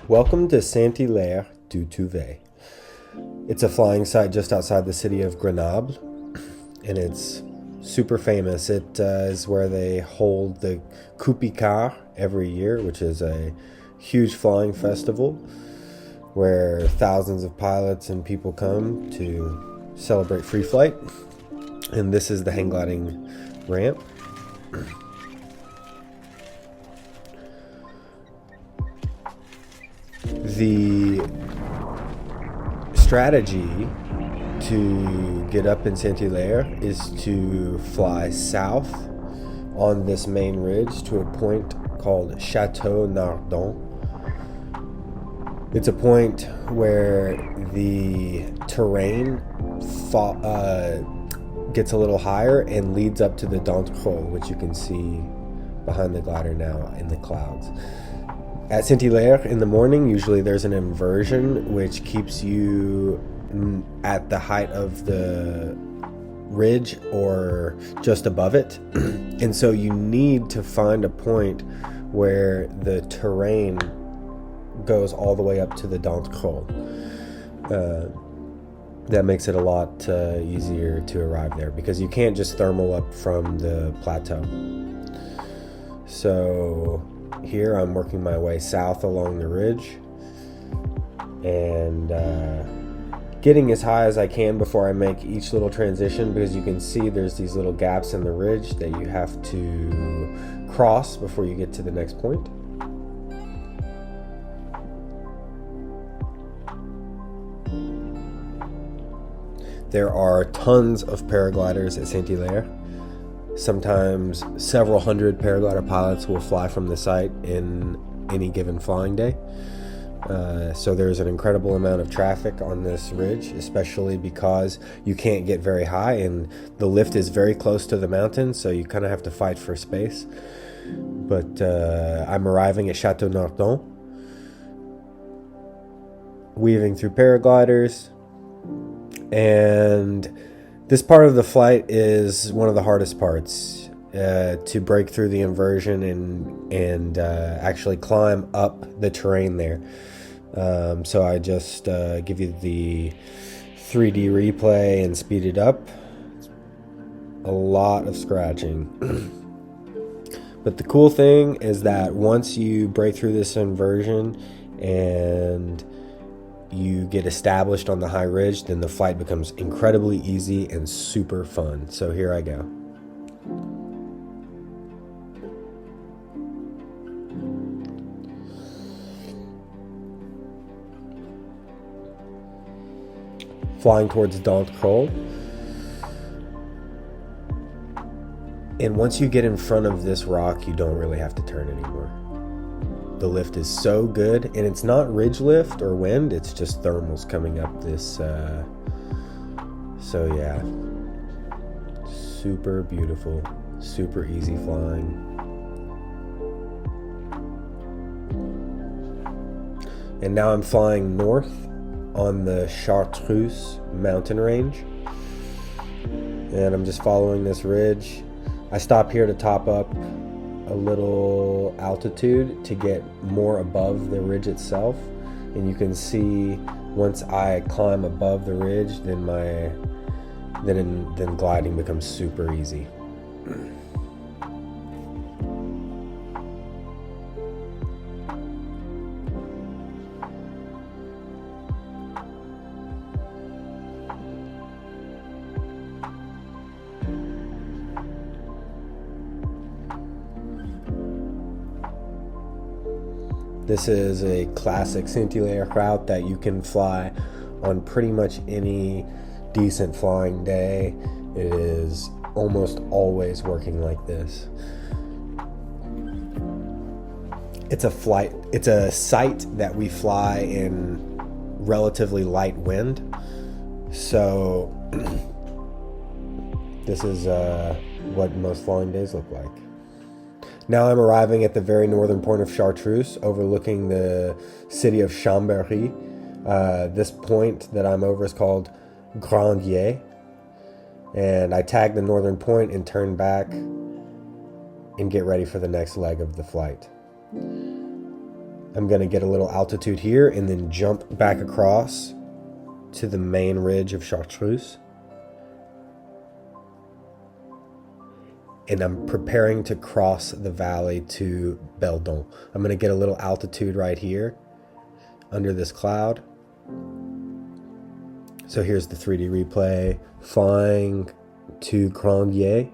Welcome to Saint Hilaire du Touvet. It's a flying site just outside the city of Grenoble, and it's super famous. It is where they hold the Coupe Icare every year, which is a huge flying festival where thousands of pilots and people come to celebrate free flight. And this is the hang gliding ramp. The strategy to get up in Saint Hilaire is to fly south on this main ridge to a point called Chateau Nardon. It's a point where the terrain gets a little higher and leads up to the D'Entrée, which you can see behind the glider now in the clouds. At Saint Hilaire in the morning, usually there's an inversion which keeps you at the height of the ridge or just above it. And so you need to find a point where the terrain goes all the way up to the D'Entrée. That makes it a lot easier to arrive there because you can't just thermal up from the plateau. So here I'm working my way south along the ridge and getting as high as I can before I make each little transition, because you can see there's these little gaps in the ridge that you have to cross before you get to the next point. There are tons of paragliders at Saint Hilaire. Sometimes several hundred paraglider pilots will fly from the site in any given flying day. So there's an incredible amount of traffic on this ridge, especially because you can't get very high and the lift is very close to the mountain, so you kind of have to fight for space. But I'm arriving at Chateau Nardon, weaving through paragliders, and this part of the flight is one of the hardest parts, to break through the inversion and actually climb up the terrain there. So I just give you the 3D replay and speed it up. It's a lot of scratching. But the cool thing is that once you break through this inversion and you get established on the high ridge, then the flight becomes incredibly easy and super fun. So here I go. Flying towards D'Entrée. And once you get in front of this rock, you don't really have to turn anymore. The lift is so good, and it's not ridge lift or wind, it's just thermals coming up this, so yeah, super beautiful, super easy flying. And now I'm flying north on the Chartreuse mountain range, and I'm just following this ridge. I stop here to top up a little altitude to get more above the ridge itself, and you can see once I climb above the ridge, then gliding becomes super easy. This is a classic Saint Hilaire route that you can fly on pretty much any decent flying day. It is almost always working like this. It's a site that we fly in relatively light wind. So this is what most flying days look like. Now I'm arriving at the very northern point of Chartreuse, overlooking the city of Chambéry. This point that I'm over is called Grandier. And I tag the northern point and turn back and get ready for the next leg of the flight. I'm going to get a little altitude here and then jump back across to the main ridge of Chartreuse. And I'm preparing to cross the valley to Beldon. I'm going to get a little altitude right here under this cloud. So here's the 3D replay, flying to Grandier.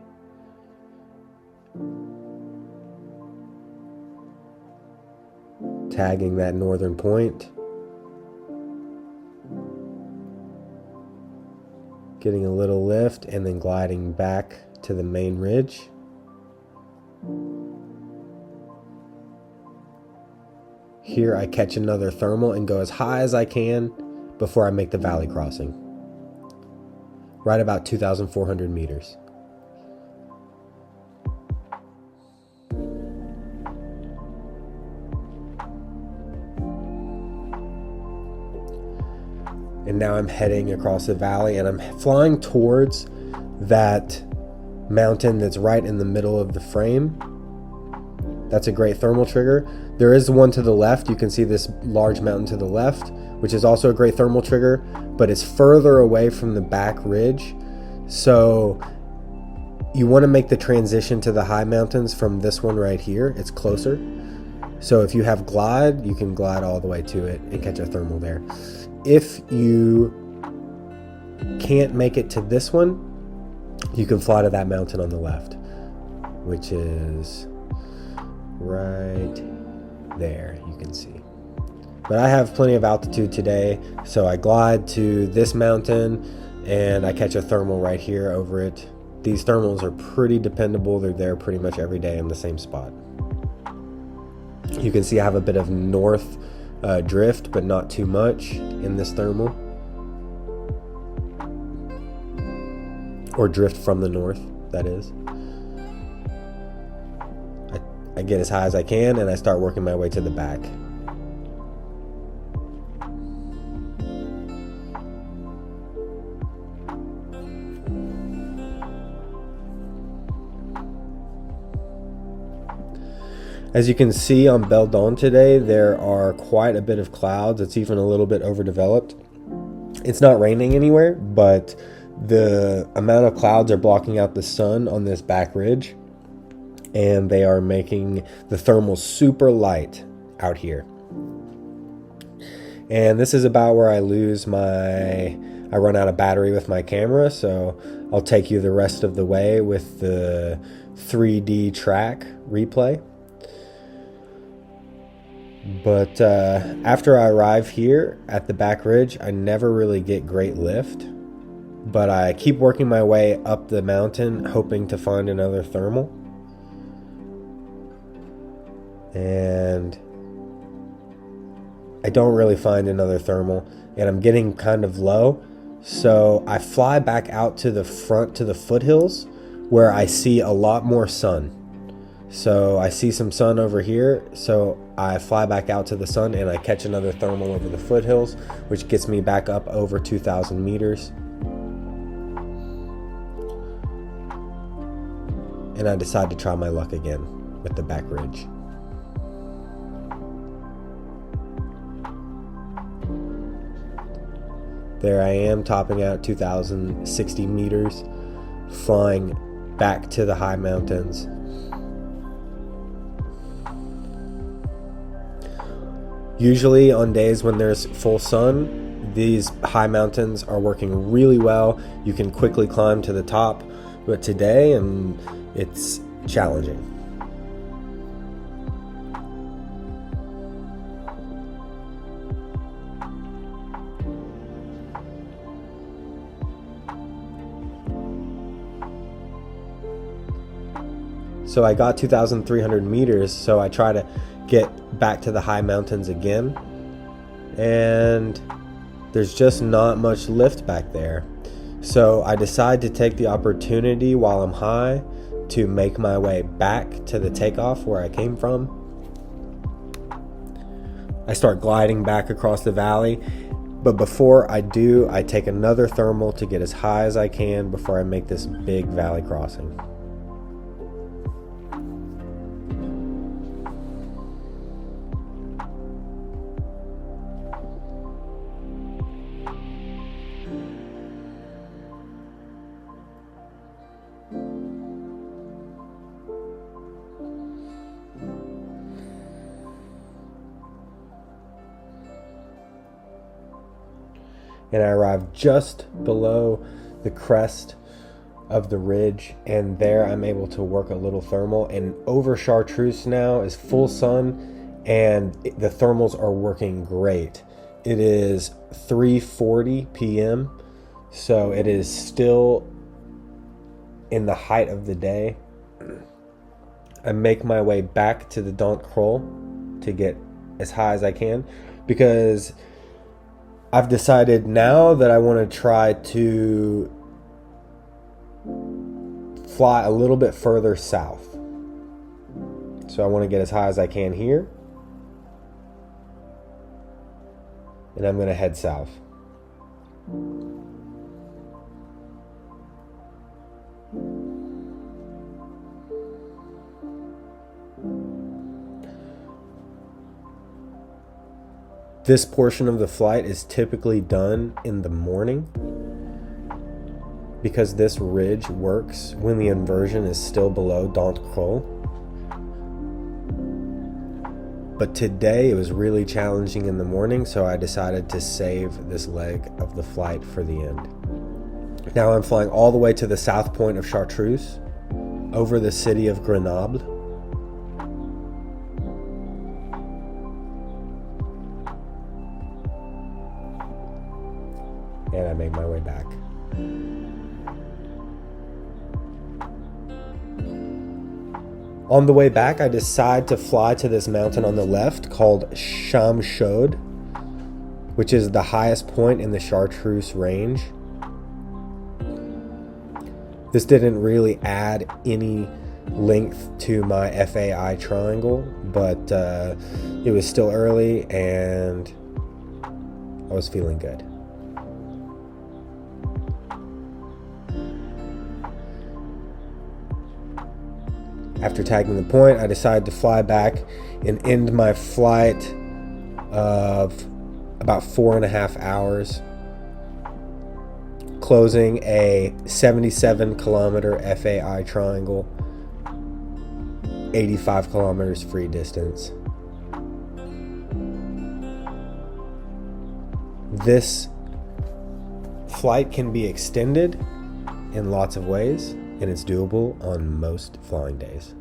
Tagging that northern point. Getting a little lift and then gliding back to the main ridge. Here I catch another thermal and go as high as I can before I make the valley crossing. Right about 2,400 meters. And now I'm heading across the valley and I'm flying towards that mountain that's right in the middle of the frame. That's a great thermal trigger. There is one to the left. You can see this large mountain to the left, which is also a great thermal trigger, but it's further away from the back ridge. So you want to make the transition to the high mountains from this one right here. It's closer. So if you have glide, you can glide all the way to it and catch a thermal there. If you can't make it to this one, you can fly to that mountain on the left, which is right there, you can see. But I have plenty of altitude today, so I glide to this mountain and I catch a thermal right here over it. These thermals are pretty dependable. They're there pretty much every day in the same spot. You can see I have a bit of north drift, but not too much in this thermal. Or drift from the north, that is. I get as high as I can and I start working my way to the back. As you can see on Beldon today, there are quite a bit of clouds. It's even a little bit overdeveloped. It's not raining anywhere, but the amount of clouds are blocking out the sun on this back ridge, and they are making the thermals super light out here. And this is about where I run out of battery with my camera, so I'll take you the rest of the way with the 3D track replay. But after I arrive here at the back ridge, I never really get great lift, but I keep working my way up the mountain, hoping to find another thermal. And I don't really find another thermal, and I'm getting kind of low, so I fly back out to the front to the foothills where I see a lot more sun. So I see some sun over here, so I fly back out to the sun and I catch another thermal over the foothills, which gets me back up over 2,000 meters. And I decide to try my luck again with the back ridge. There I am, topping out 2,060 meters, flying back to the high mountains. Usually on days when there's full sun, these high mountains are working really well. You can quickly climb to the top, but today it's challenging. So I got 2,300 meters, so I try to get back to the high mountains again, and there's just not much lift back there. So I decide to take the opportunity while I'm high to make my way back to the takeoff where I came from. I start gliding back across the valley, but before I do, I take another thermal to get as high as I can before I make this big valley crossing. and I arrived just below the crest of the ridge, and there I'm able to work a little thermal. And over Chartreuse now is full sun, and the thermals are working great. It is 3:40 p.m., so it is still in the height of the day. I make my way back to the Dent Col to get as high as I can, because I've decided now that I want to try to fly a little bit further south. So I want to get as high as I can here, and I'm going to head south. This portion of the flight is typically done in the morning, because this ridge works when the inversion is still below Dent Col. But today it was really challenging in the morning, so I decided to save this leg of the flight for the end. Now I'm flying all the way to the south point of Chartreuse, over the city of Grenoble. And I make my way back. On the way back, I decide to fly to this mountain on the left called Chamchaude, which is the highest point in the Chartreuse range. This didn't really add any length to my FAI Triangle, but it was still early and I was feeling good. After tagging the point, I decided to fly back and end my flight of about 4.5 hours, closing a 77 kilometer FAI Triangle, 85 kilometers free distance. This flight can be extended in lots of ways, and it's doable on most flying days.